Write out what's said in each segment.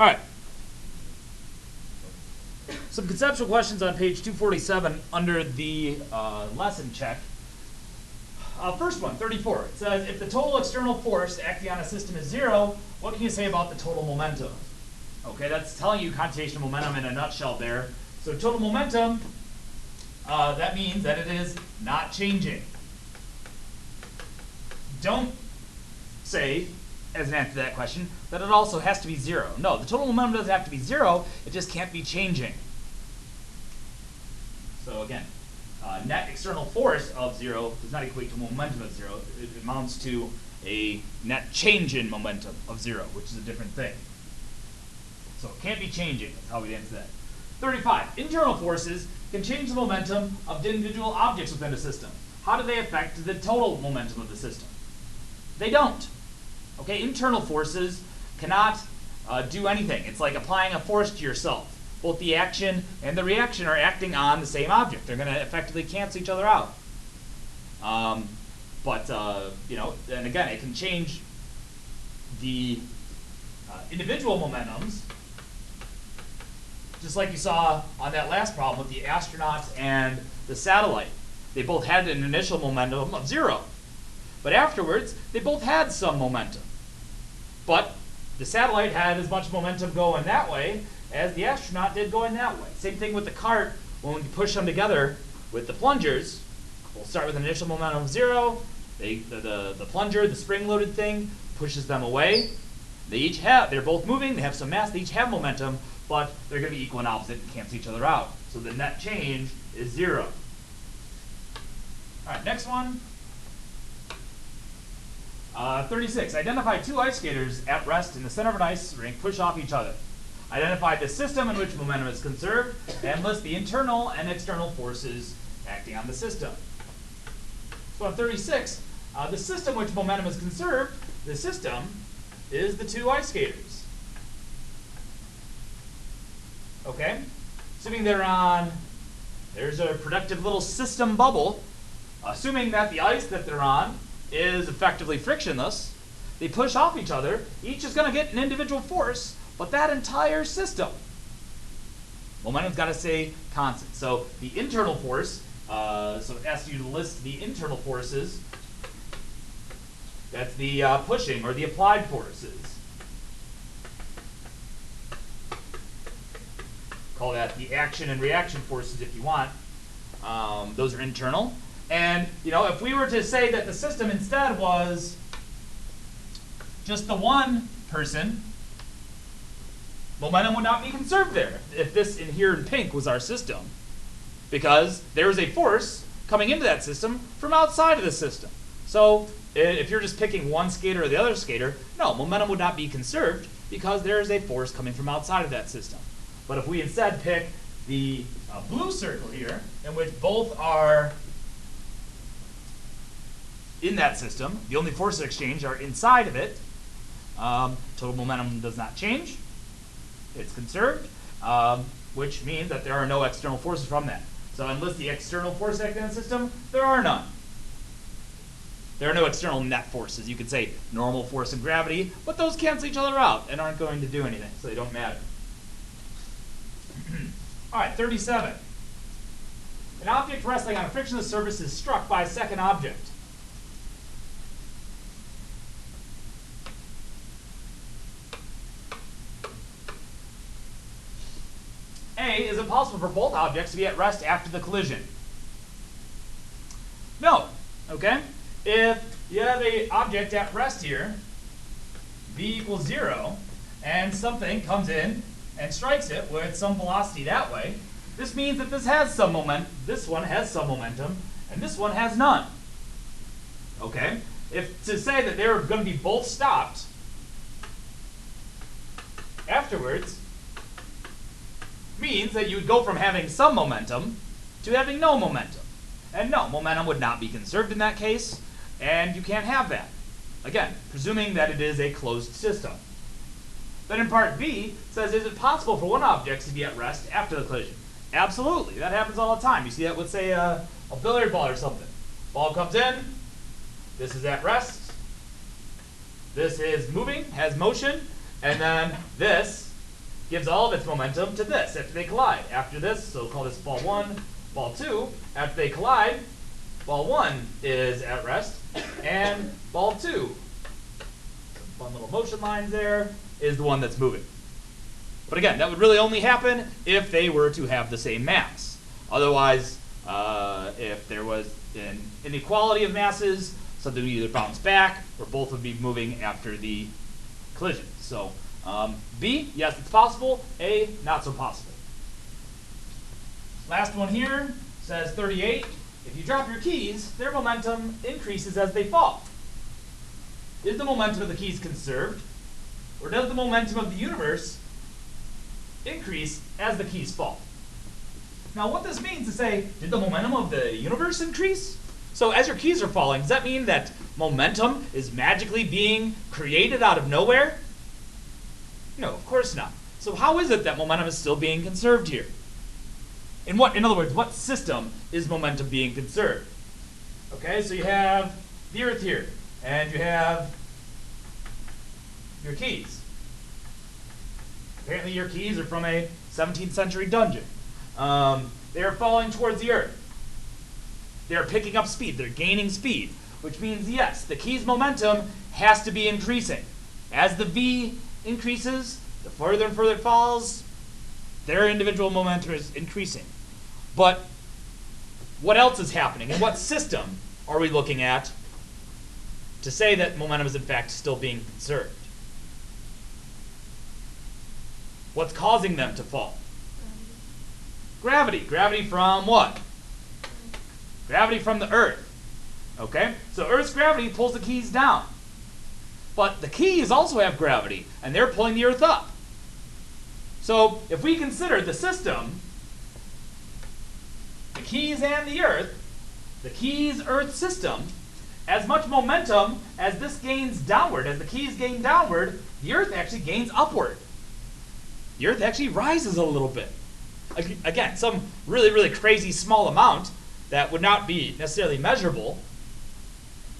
All right. Some conceptual questions on page 247 under the lesson check. First one, 34. It says, if the total external force acting on a system is 0, what can you say about the total momentum? Okay, that's telling you connotation of momentum in a nutshell there. So total momentum, that means that it is not changing. Don't say, as an answer to that question, that it also has to be 0. No, the total momentum doesn't have to be 0, it just can't be changing. So again, net external force of 0 does not equate to momentum of 0. It amounts to a net change in momentum of 0, which is a different thing. So it can't be changing. That's how we'd answer that. 35. Internal forces can change the momentum of the individual objects within a system. How do they affect the total momentum of the system? They don't. Okay, internal forces cannot do anything. It's like applying a force to yourself. Both the action and the reaction are acting on the same object. They're going to effectively cancel each other out. You know, and again, it can change the individual momentums, just like you saw on that last problem with the astronauts and the satellite. They both had an initial momentum of 0. But afterwards, they both had some momentum. But the satellite had as much momentum going that way as the astronaut did going that way. Same thing with the cart. When we push them together with the plungers, we'll start with an initial momentum of 0. The plunger, the spring-loaded thing, pushes them away. They're both moving, they have some mass, they each have momentum, but they're going to be equal and opposite and cancel each other out. So the net change is 0. All right, next one. 36. Identify two ice skaters at rest in the center of an ice rink push off each other. Identify the system in which momentum is conserved and list the internal and external forces acting on the system. So on 36, the system in which momentum is conserved, the system is the two ice skaters. Okay? Assuming there's a productive little system bubble, assuming that the ice that they're on is effectively frictionless, they push off each other, each is going to get an individual force, but that entire system, momentum's got to stay constant. So the internal force, so it asks you to list the internal forces, that's the pushing or the applied forces. Call that the action and reaction forces if you want. Those are internal. And you know, if we were to say that the system instead was just the one person, momentum would not be conserved there. If this in here in pink was our system, because there is a force coming into that system from outside of the system. So if you're just picking one skater or the other skater, no, momentum would not be conserved because there is a force coming from outside of that system. But if we instead pick the blue circle here, in which both are in that system, the only forces exchanged are inside of it, total momentum does not change. It's conserved, which means that there are no external forces from that. So unless the external force acting in the system, there are none. There are no external net forces. You could say normal force and gravity, but those cancel each other out and aren't going to do anything, so they don't matter. All right, 37. An object resting on a frictionless surface is struck by a second object. A, is it possible for both objects to be at rest after the collision? No. Okay? If you have an object at rest here, v equals 0, and something comes in and strikes it with some velocity that way, this means that this has some momentum, this one has some momentum, and this one has none. Okay? If to say that they're going to be both stopped afterwards means that you would go from having some momentum to having no momentum. And no, momentum would not be conserved in that case, and you can't have that. Again, presuming that it is a closed system. Then in part B, it says, is it possible for one object to be at rest after the collision? Absolutely, that happens all the time. You see that with, say, a billiard ball or something. Ball comes in, this is at rest, this is moving, has motion, and then this gives all of its momentum to this after they collide. After this, so we'll call this ball 1, ball 2. After they collide, ball 1 is at rest, and ball 2, some fun little motion lines there, is the one that's moving. But again, that would really only happen if they were to have the same mass. Otherwise, if there was an inequality of masses, something would either bounce back or both would be moving after the collision. So B, yes, it's possible. A, not so possible. Last one here says 38. If you drop your keys, their momentum increases as they fall. Is the momentum of the keys conserved, or does the momentum of the universe increase as the keys fall? Now what this means is say, did the momentum of the universe increase? So as your keys are falling, does that mean that momentum is magically being created out of nowhere? No, of course not. So how is it that momentum is still being conserved here? In other words, what system is momentum being conserved? Okay, so you have the Earth here, and you have your keys. Apparently your keys are from a 17th century dungeon. They're falling towards the Earth. They're picking up speed. They're gaining speed, which means, yes, the key's momentum has to be increasing. As the V increases, the further and further it falls, their individual momentum is increasing. But what else is happening? And what system are we looking at to say that momentum is in fact still being conserved? What's causing them to fall? Gravity. Gravity from what? Gravity from the Earth. Okay? So Earth's gravity pulls the keys down. But the keys also have gravity, and they're pulling the Earth up. So if we consider the system, the keys and the Earth, the keys-Earth system, as much momentum as this gains downward, as the keys gain downward, the Earth actually gains upward. The Earth actually rises a little bit. Again, some really, really crazy small amount that would not be necessarily measurable,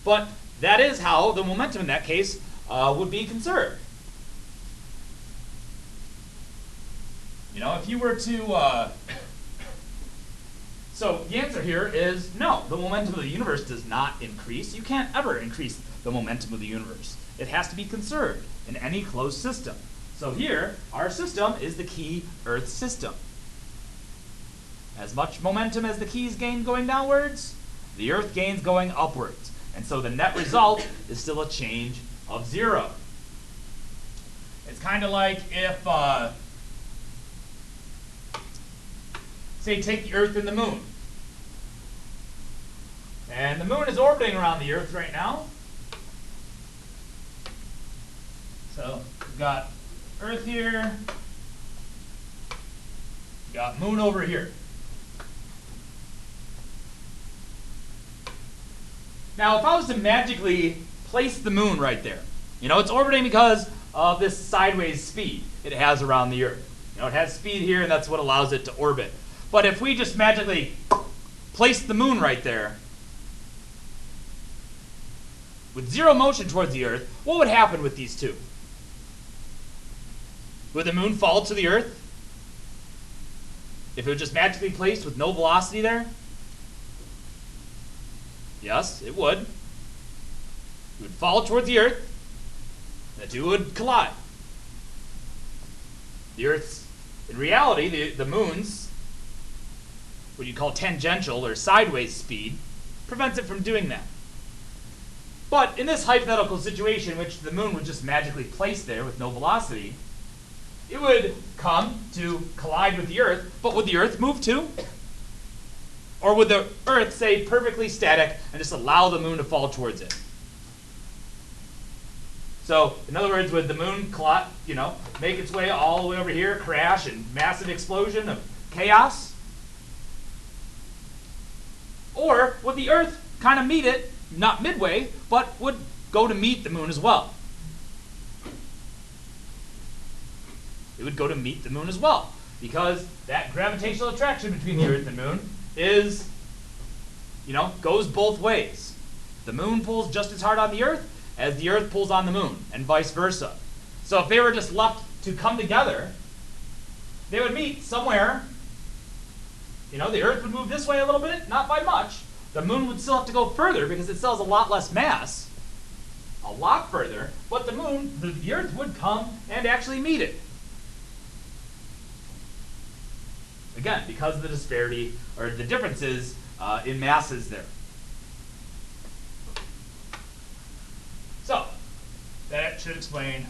but that is how the momentum in that case would be conserved. You know, if you were to, so the answer here is no, the momentum of the universe does not increase. You can't ever increase the momentum of the universe. It has to be conserved in any closed system. So here, our system is the key Earth system. As much momentum as the keys gain going downwards, the Earth gains going upwards. And so the net result is still a change of 0. It's kind of like if, say, take the Earth and the Moon. And the Moon is orbiting around the Earth right now. So we've got Earth here, we've got Moon over here. Now, if I was to magically place the Moon right there, you know, it's orbiting because of this sideways speed it has around the Earth. You know, it has speed here, and that's what allows it to orbit. But if we just magically place the Moon right there, with 0 motion towards the Earth, what would happen with these two? Would the Moon fall to the Earth if it was just magically placed with no velocity there? Yes, it would. It would fall towards the Earth, and the two would collide. The Earth's, in reality, the Moon's, what you call tangential or sideways speed, prevents it from doing that. But in this hypothetical situation, in which the Moon was just magically placed there with no velocity, it would come to collide with the Earth, but would the Earth move too? Or would the Earth stay perfectly static and just allow the Moon to fall towards it? So, in other words, would the Moon make its way all the way over here, crash, and massive explosion of chaos? Or would the Earth kind of meet it, not midway, but would go to meet the Moon as well? It would go to meet the Moon as well, because that gravitational attraction between the Earth and Moon is, goes both ways. The Moon pulls just as hard on the Earth as the Earth pulls on the Moon, and vice versa. So if they were just left to come together, they would meet somewhere. You know, the Earth would move this way a little bit, not by much. The moon would still have to go further because it still has a lot less mass. A lot further, but the Earth would come and actually meet it. Again, because of the disparity, or the differences in masses there. So, that should explain